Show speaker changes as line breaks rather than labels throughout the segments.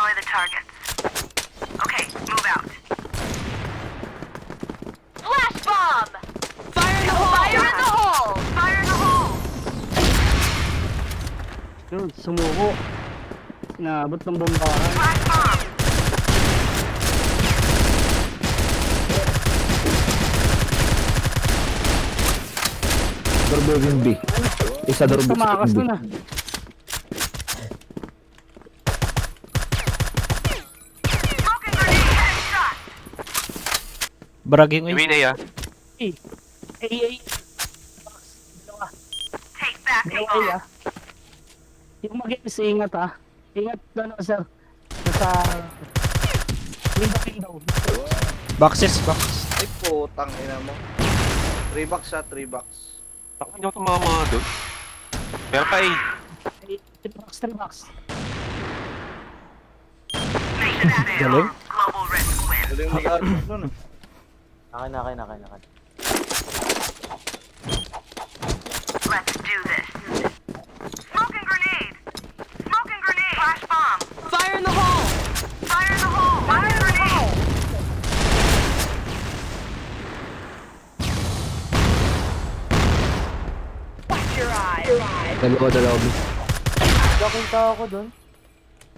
Destroy the targets. Okay, move out. Flash bomb! Fire in the hole! Fire in the hole! Fire in the hole!
Yun, sumuko. Sinabot ng bombahan.
Flash bomb!
Doorbell yung B. Isa doorbell sa
Tumakas
B.
na na.
Smoking grenade! Headshot!
Bragging
Win
eh.
ah.
Ay, ay. Dalawa.
Take back the
Dalawa ay
bomb.
ah. Yung mag-games, ingat ah. Ingat doon sir. Nasa window.
Boxes, box.
Ay, putang ina mo. 3 box siya, 3 box.
Takot nyo itong mga doon. Pero pa eh.
Ay, 3 box.
Mission failed.
Galing.
Global risk win.
Tuloy yung mag-arm doon.
Akin.
Let's do this. Smoking grenade! Smoking grenade! Flash bomb! Fire in the hole! Fire in the hole! Fire in the hole! Watch your eyes!
Dalawa B.
Nakinta ako dun.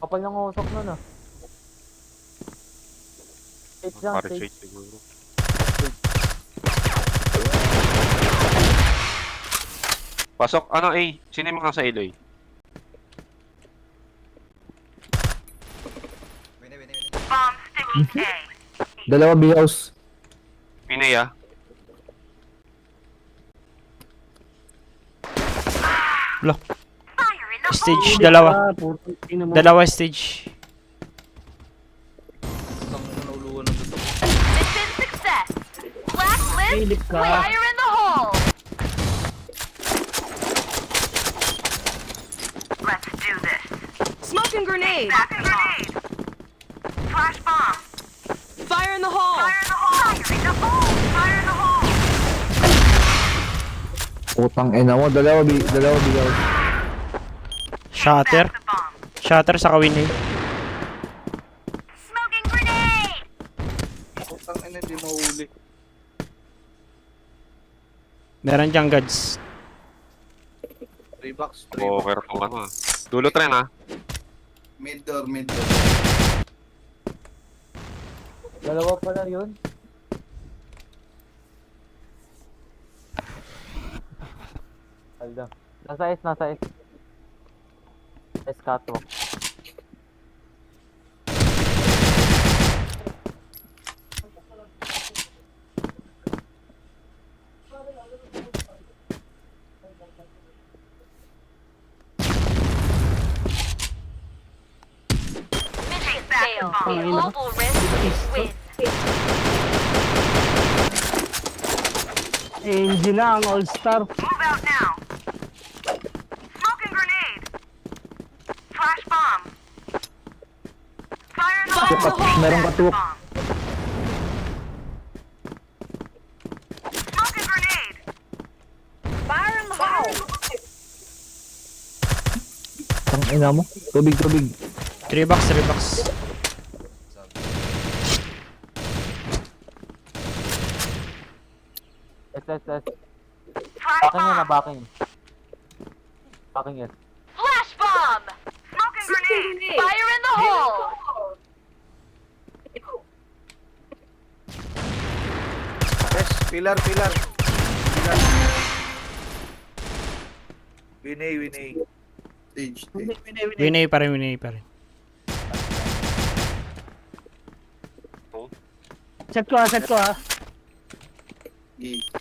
Kapal ng usok nun ah. Stage lang,
Para
stage.
shade siguro. Pasok, ano eh, sino yung mga sa Eloy?
Bomb sticking A.
Dalawa B house.
Pinay ah.
Lo.
Fire in the
Stage,
hole!
dalawa.
Ah, putang ina mo.
Dalawa stage.
Putang nauluan ng dito.
Mission success! Blacklist,
Philip ka.
fire in the hole! Let's do this.
Smoking grenade!
Back grenade! Flash bomb!
Fire in the hole!
Fire in the hole! Fire in the hole! Fire in the hole!
Putang ina mo. Dalawa B house.
Shatter.
Back the bomb!
Shatter sa kawin eh.
Smoking grenade!
Putang ina, hindi mahuli.
Meron diyang guards.
3 box, 3 box.
Poker kung ano ah. Dulo tren ah.
Mid door, mid door.
Dalawa pala yun. Alda. Nasa S. S catwalk.
Mission failed.
Fire.
Global risk win.
Engine na ang all-star.
Move out now. Smoking grenade. Flash bomb. Fire in the hole.
Meron katuwak.
Bomb. Smoking grenade. Fire in the hole.
Tang ina mo. Tubig.
3 box.
S.
Flash
Backing yan
bomb.
backing. Backing yan.
Flash bomb. Smoking grenade. Fire in the hole.
Yes, pillar. Winay. Stage.
Winay pa rin.
Set ko ah.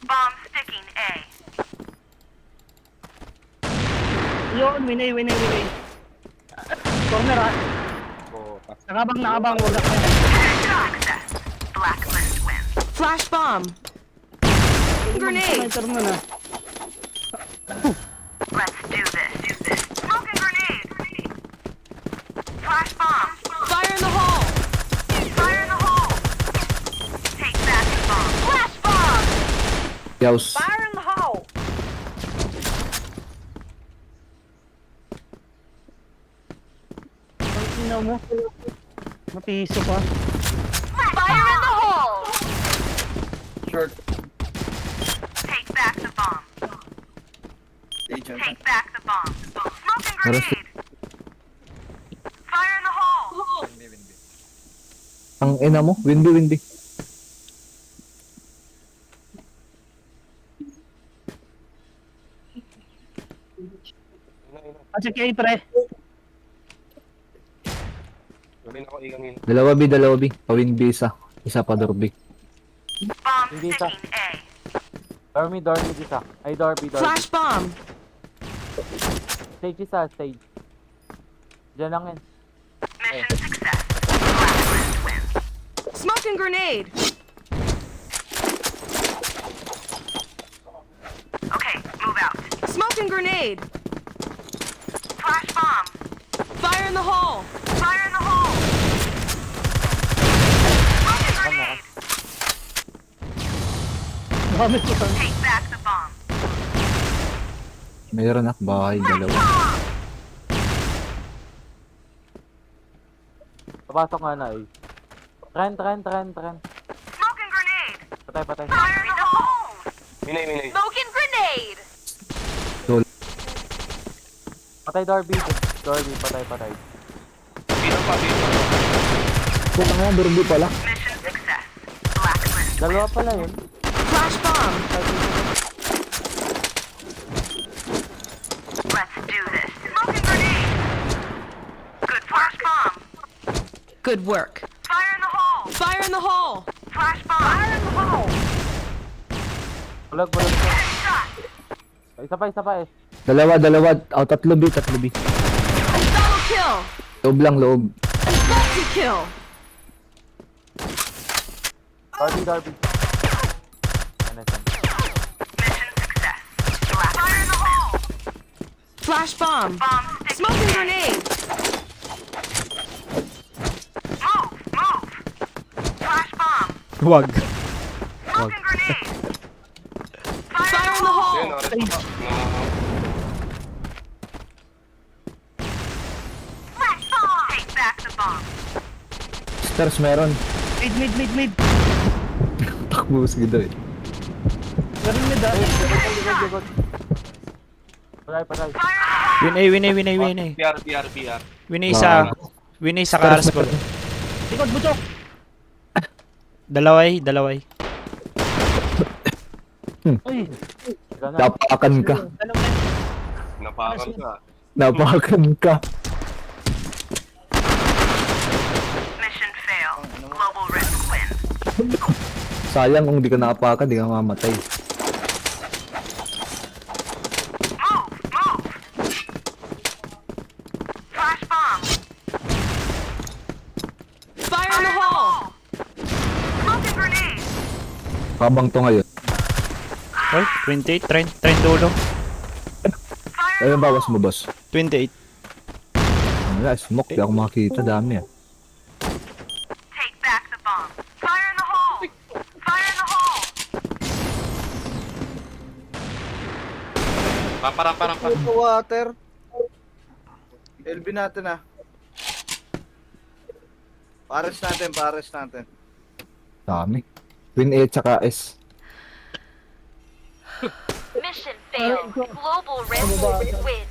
Bomb sticking A.
Yun, winay. Corner ah. Nakabang. Huwag na kayo.
Access. Blacklist win.
Flash bomb! Grenade!
Sniper mo na.
Let's do this. Smoking grenade. Flash bomb.
Fire in the hole!
Fire in the hole. Take that bomb. Flash bomb.
B house.
Fire in the hole.
Ang ina mo. Mapiso pa.
Fire in the hole!
Short.
Take back the bomb.
Agent.
Take back the bomb. Smoking
Meron
grenade! Fire in the hole!
Ang ina mo, windy.
At kay pre.
Galing ako igangin.
Dalawa B. Pawin B isa. Isa pa door B.
Bomb
Hindi sa-
sticking A.
Dormy isa. Ay, Dorby.
Flash bomb.
Stage isa, stage. Diyan lang yan.
Mission success. Blacklist wins.
Smoking grenade.
Okay, move out.
Smoking grenade.
Flash bomb.
Fire in the hole.
Fire in the hole. Smoking grenade.
Gamit ko sa...
Take back the bomb.
Mayroon na, bahay, dalawa.
Bomb.
Papasok nga na eh. Tren.
Smoking grenade.
Patay.
Fire in the hole.
Minay.
Smoking grenade.
Patay Dorby. Patay.
Dito pa.
Putang nga, door B pala.
Mission success. Blacklist.
Dalawa pala yun.
Flash bomb.
Let's do this. Smoking grenade. Good flash bomb.
Good work.
Fire in the hole.
Fire in the hole.
Flash bomb. Fire in the hole.
Bulag.
Headshot.
Isa pa eh.
Dalawa. Oh, tatlo B.
Double kill.
Loob.
Multi kill.
Dorby. Ano yan?
Mission success. Fire in the hole.
Flash bomb.
Bomb stick.
Smoking grenade.
Move. Flash bomb.
Wag.
Smoking grenade.
Fire in the hole.
Ayun, oras pa.
Flash bomb. Take back the bomb.
Stairs meron.
Mid.
Takbo sa gito eh.
Meron mid ah.
Likod. Patay.
Fire in the hole.
Win A.
BR.
Win A sa Karas ko.
Likod, butok.
Dalaway.
Uy.
Gana.
Napakan ka.
Napakan ka.
Napakan ka.
Mission fail. Global risk win.
Sayang kung di ka nakapakan, di ka mamatay.
Move. Flash bomb.
Fire in the hole.
Smoking grenade.
Habang to ngayon.
Oy, 28. Trend dulo.
Fire
Ayun, bawas mo, boss.
28.
Wala, smoke. Di ako makakita. Dami ah.
Take back the bomb. Fire in the hole. Fire in the hole.
Rampa.
Sa water. LB natin ah. Pares natin.
Dami. Win A tsaka S.
Mission failed. Global risk win.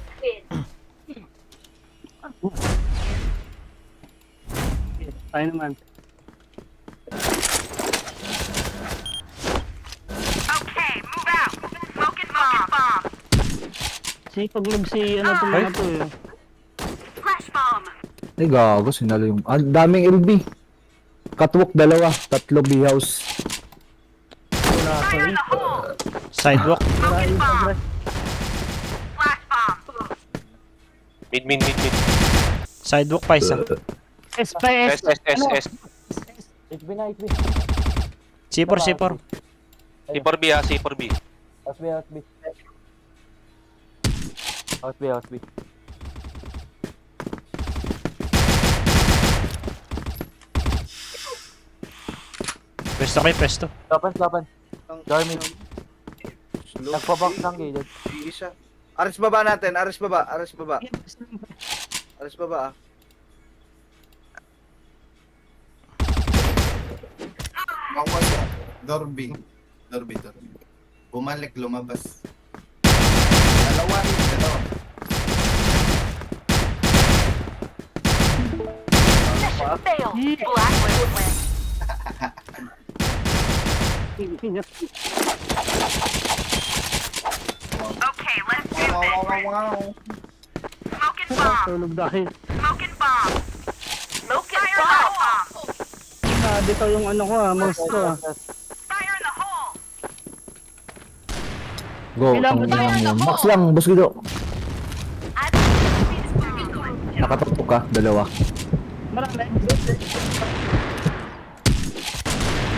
Tayo naman.
Okay, move out. Smoking bomb.
Paglog si ano to mga to eh.
Flash bomb.
Ay, gago. Sinalo yung... Ah, daming LB. Catwalk, dalawa. Tatlo B house.
Fire in the hole.
Sidewalk.
Smoking bomb. Flash bomb.
Mid.
Sidewalk pa isa.
S pa S.
S.
HB na.
C4.
C4B ha, C4B.
House B.
Presto.
Laban. Dormy.
Slow.
Nagpabox ng gilid.
Isa. Aris baba natin. Aris baba ah.
Dorby. Dorby. Bumalik, lumabas. Dalawa.
Mission failed. Blacklist win.
Ingat.
Okay, let's do this.
Wow.
Smoking bomb.
Tulog dahil.
Smoking bomb. Smoking bomb.
Dito yung ano ko mouse ko
Fire in the hole.
Go,
Kailangan
ang
mo tayo
ina mo. Max lang, boss Guido. Nakatutok ka, dalawa.
Marami.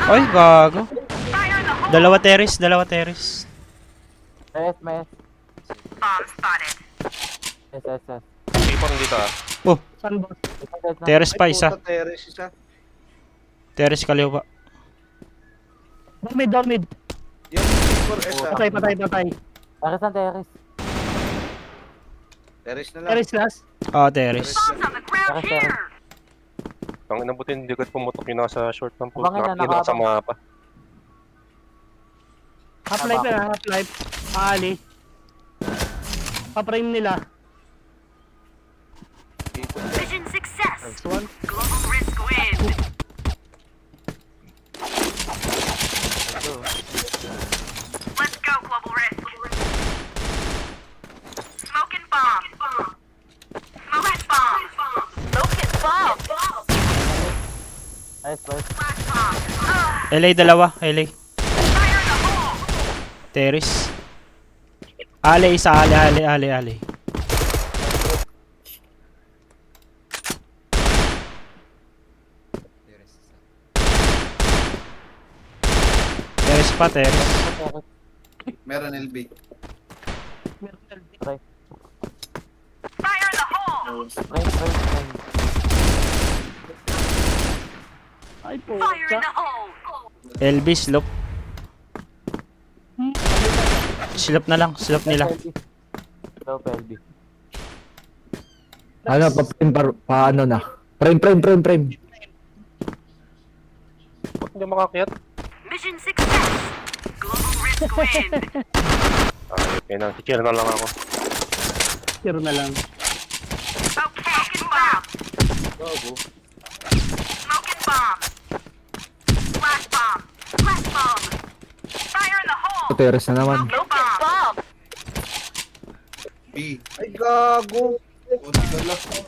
Oy, gago.
Fire in the hole.
Dalawa terrace.
Mes.
Bomb spotted.
Yes.
C4 dito ah.
Oh,
Saan boss?
terrace pa isa.
Puta, terrace isa.
Terrace kaliwa.
Dormid.
Yung C4 isa.
Patay.
Terrace.
Terrace na lang.
Terrace last.
Ah, terrace.
Bombs on the ground
Terrace.
here.
Ang inabutin, hindi ko pumutok yun nasa short ng pool.
Abangin na,
Nakakita sa mapa.
Half-life na, half-life. Maali. Pa-frame nila.
Mission success.
One.
Global risk win. Let's go, global risk. Smoking bomb. Smoking bomb. Smoking bomb.
Nice.
Flash bomb.
LA dalawa, LA.
Fire in the hole.
Terrace. Ali isa, ali. Terrace.
Meron LB.
Fire in the hole.
Frame.
Ay po.
Fire in the hole.
LB slope. Slope na lang, slope nila.
Low PLB.
Ano, pa ano na. Frame.
Ba't hindi makakiyat?
Mission success. Global risk win.
Okay na, teacher na lang ako.
Zero na lang.
Okay, smoking bomb. Smoking bomb. Flash bomb. Flash bomb. Fire in the hole.
Terrace na naman.
Smoking bomb.
B.
Ay, gago.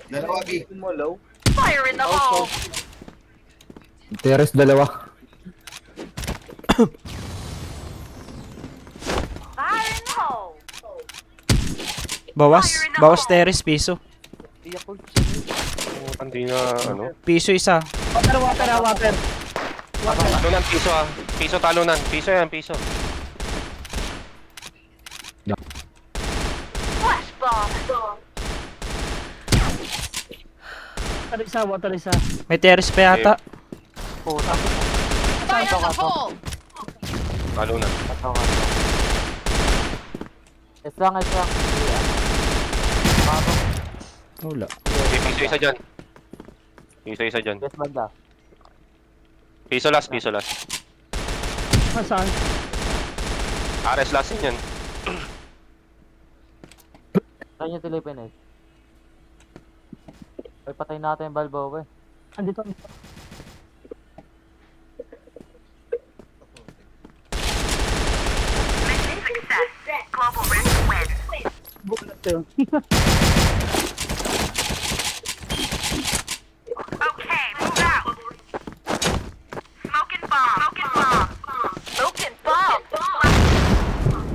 Dalawa B.
Kumalaw.
Fire in the hole.
Terrace dalawa.
Fire in the hole.
Bawas terrace, piso.
Hindi na, ano.
Piso isa.
Water.
Talunan, piso ah. Piso talunan. Piso yan, piso.
Flash bomb.
Water isa.
May terrace pa yata.
Puta.
Fire in the hole.
Talunan.
Kato. Yes lang.
Wala.
Okay, piso isa dyan. Piso dyan.
Yes, banda.
Piso last.
Saan?
RS last yun yan.
Try nyo tilipin eh. Ay, patay natin yung Balboa eh.
Andito.
Mission success. Global risk win.
Bulat yun.
Okay, move out. Smoking bomb. Smoking bomb.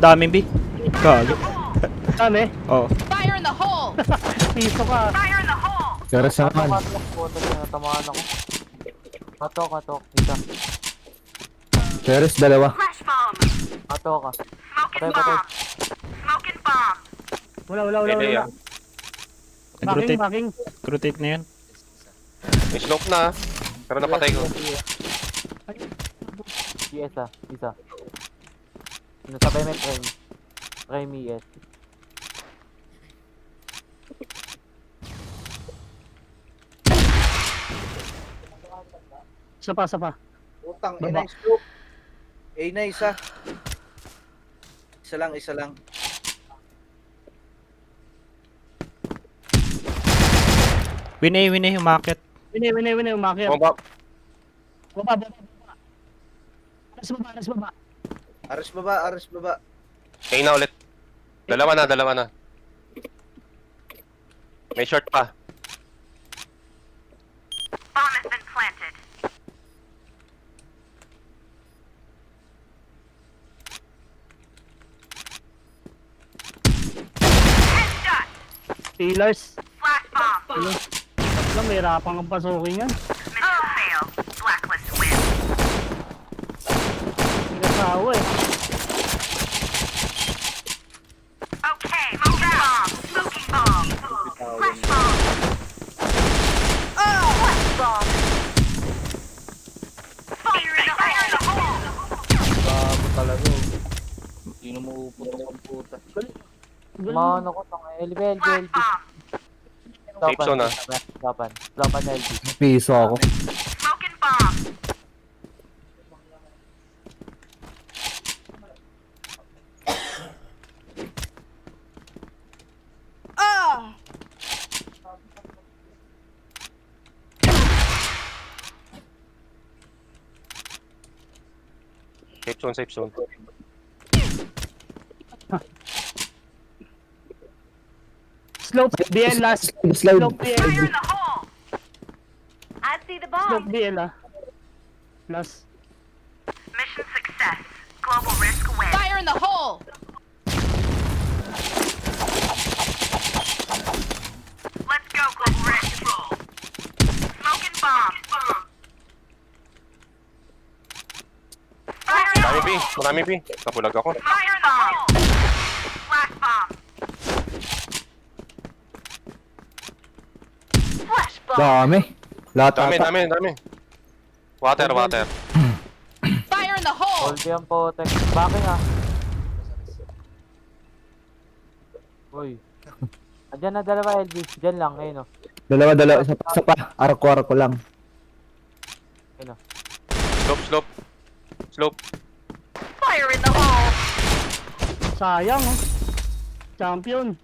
Daming B. Gago.
Dami.
Oh.
Fire in the hole.
Piso ka.
Fire in the hole.
Terrace na naman.
Puta, tinatamaan ako. Katok. Isa.
Terrace dalawa.
Flash bomb.
Kato ka.
Smoking
Patay.
bomb. Smoking bomb.
Wala. Backing.
Rotate na yun.
May slope na ah. Pero napatay ko.
Isa. Nasabay may frame. Frame ES.
Isa pa.
Utang
Baba.
ina yung slope. A na isa. Isa lang.
Win A, umakit.
Winay, umakyat.
Bumaba.
Baba. Aras baba.
Aras baba.
A na ulit. Dalawa na. May short pa.
Bomb has been planted. Headshot.
Pillars.
Flash bomb.
Alam, may rapang ang pasukin yan.
Mission failed. Blacklist win.
Pinasawa eh.
Okay, move out. Smoking bomb. Flash bomb. Flash bomb. Fire in the hole.
Bago talaga. Sino mo puputok ang puta?
Maano ko tong LB.
Flash bomb.
Safe zone, ah.
Flopan LB.
Piso ako.
Smoking bomb.
Safe zone.
Slope BL last.
Slide.
Slope BL.
Fire in the hole. I see the
Slope
bomb.
BL Last.
Mission success. Global risk win.
Fire in the hole!
Let's go, global risk. Smoking bomb. Fire in the hole.
Marami B. Napulag ako.
Fire in the hole. Flash bomb. Flash bomb.
Dami. Lahat ata.
Dami. Water.
Fire in the hole!
Hold yan po, tek. Backing ah. Uy. Andyan na dalawa LB. Diyan lang, ayun o.
Dalawa. Isa pa. Arko lang.
Ayun o.
Slope.
Fire in the hole.
Sayang oh. Champion.